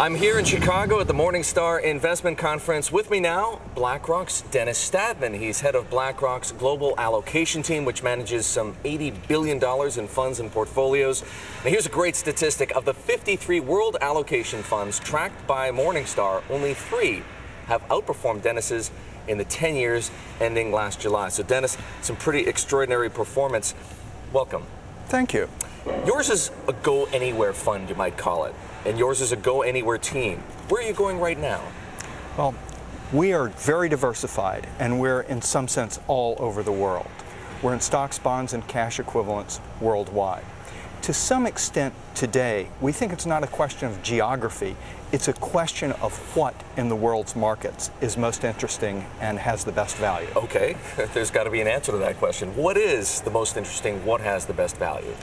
I'm here in Chicago at the Morningstar Investment Conference. With me now, BlackRock's Dennis Stattman. He's head of BlackRock's global allocation team, which manages some $80 billion in funds and portfolios. Now, here's a great statistic. Of the 53 world allocation funds tracked by Morningstar, only 3 have outperformed Dennis's in the 10 years ending last July. So, Dennis, some pretty extraordinary performance. Welcome. Thank you. Yours is a go-anywhere fund, you might call it, and yours is a go-anywhere team. Where are you going right now? Well, we are very diversified, and we're in some sense all over the world. We're in stocks, bonds, and cash equivalents worldwide. To some extent today, we think it's not a question of geography, it's a question of what in the world's markets is most interesting and has the best value. Okay, there's got to be an answer to that question. What is the most interesting? What has the best value?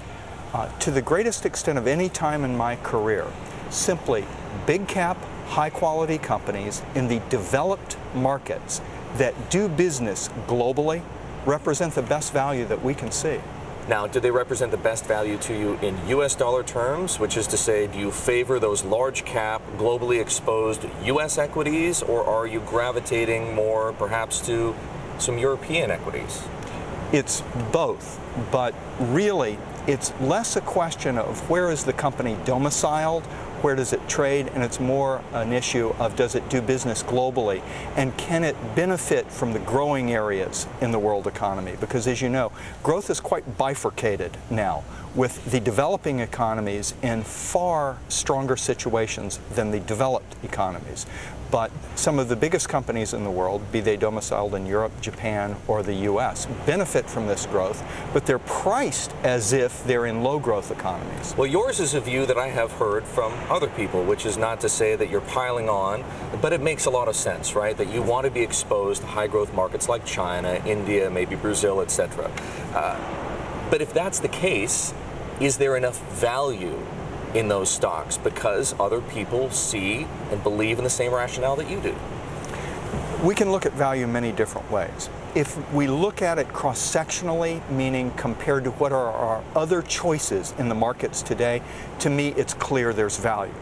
To the greatest extent of any time in my career, simply big cap, high quality companies in the developed markets that do business globally represent the best value that we can see. Now, do they represent the best value to you in U.S. dollar terms, which is to say, do you favor those large cap, globally exposed U.S. equities, or are you gravitating more perhaps to some European equities? It's both, but really it's less a question of where is the company domiciled, where does it trade, and it's more an issue of does it do business globally, and can it benefit from the growing areas in the world economy? Because as you know, growth is quite bifurcated now, with the developing economies in far stronger situations than the developed economies. But some of the biggest companies in the world, be they domiciled in Europe, Japan, or the U.S., benefit from this growth, but they're priced as if they're in low-growth economies. Well, yours is a view that I have heard from other people, which is not to say that you're piling on, but it makes a lot of sense, right? That you want to be exposed to high-growth markets like China, India, maybe Brazil, etc. But if that's the case, is there enough value in those stocks because other people see and believe in the same rationale that you do? We can look at value many different ways. If we look at it cross-sectionally, meaning compared to what are our other choices in the markets today, to me it's clear there's value.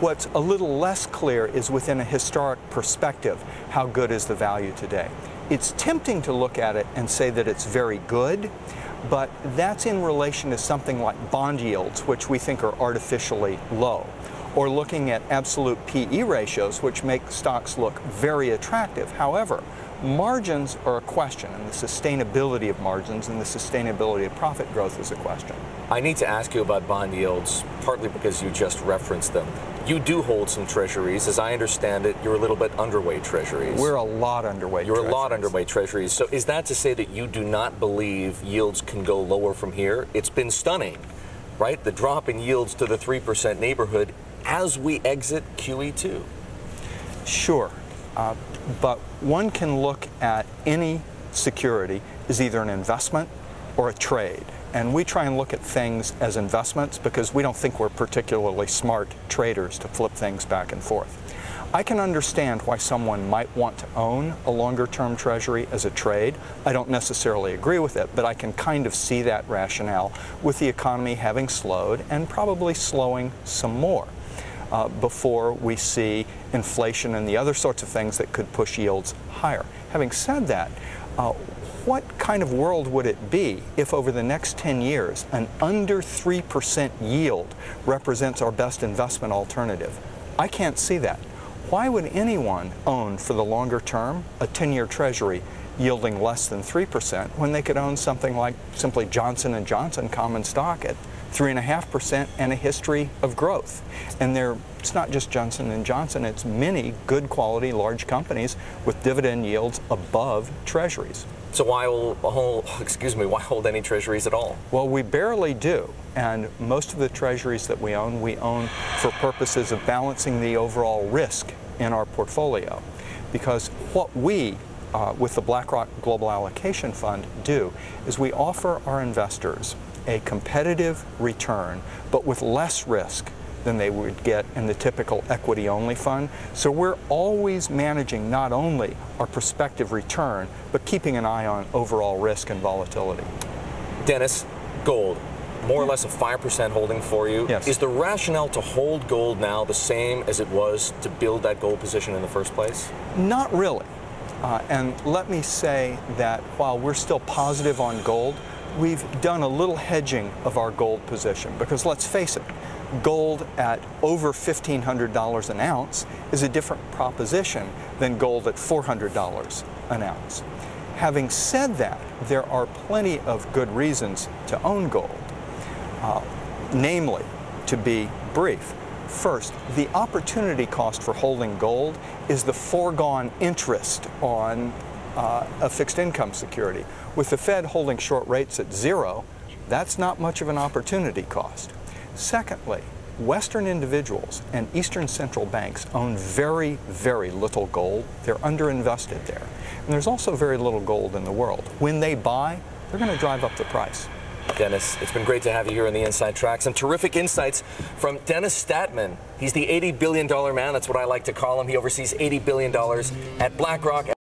What's a little less clear is within a historic perspective, how good is the value today? It's tempting to look at it and say that it's very good, but that's in relation to something like bond yields, which we think are artificially low, or looking at absolute PE ratios, which make stocks look very attractive. However, margins are a question, and the sustainability of margins and the sustainability of profit growth is a question. I need to ask you about bond yields, partly because you just referenced them. You do hold some treasuries. As I understand it, you're a little bit underweight treasuries. We're a lot underweight treasuries. You're a lot underweight treasuries. So is that to say that you do not believe yields can go lower from here? It's been stunning, right? The drop in yields to the 3% neighborhood as we exit QE2. Sure, but one can look at any security as either an investment or a trade. And we try and look at things as investments because we don't think we're particularly smart traders to flip things back and forth. I can understand why someone might want to own a longer-term treasury as a trade. I don't necessarily agree with it, but I can kind of see that rationale with the economy having slowed and probably slowing some more before we see inflation and the other sorts of things that could push yields higher. Having said that, what kind of world would it be if over the next 10 years an under 3% yield represents our best investment alternative? I can't see that. Why would anyone own for the longer term a 10-year treasury yielding less than 3% when they could own something like simply Johnson & Johnson common stock at 3.5% and a history of growth? And it's not just Johnson & Johnson, it's many good quality large companies with dividend yields above treasuries. So why hold any treasuries at all? Well, we barely do, and most of the treasuries that we own for purposes of balancing the overall risk in our portfolio. Because what we, with the BlackRock Global Allocation Fund, do is we offer our investors a competitive return, but with less risk than they would get in the typical equity-only fund. So we're always managing not only our prospective return, but keeping an eye on overall risk and volatility. Dennis, gold. more or less a 5% holding for you. Yes. Is the rationale to hold gold now the same as it was to build that gold position in the first place? Not really. And let me say that while we're still positive on gold, we've done a little hedging of our gold position, because let's face it, gold at over $1,500 an ounce is a different proposition than gold at $400 an ounce. Having said that, there are plenty of good reasons to own gold, namely, to be brief. First, the opportunity cost for holding gold is the foregone interest on a fixed income security. With the Fed holding short rates at 0, that's not much of an opportunity cost. Secondly, Western individuals and Eastern central banks own very, very little gold. They're underinvested there. And there's also very little gold in the world. When they buy, they're going to drive up the price. Dennis, it's been great to have you here on the Inside Track. Some terrific insights from Dennis Stattman. He's the $80 billion man. That's what I like to call him. He oversees $80 billion at BlackRock.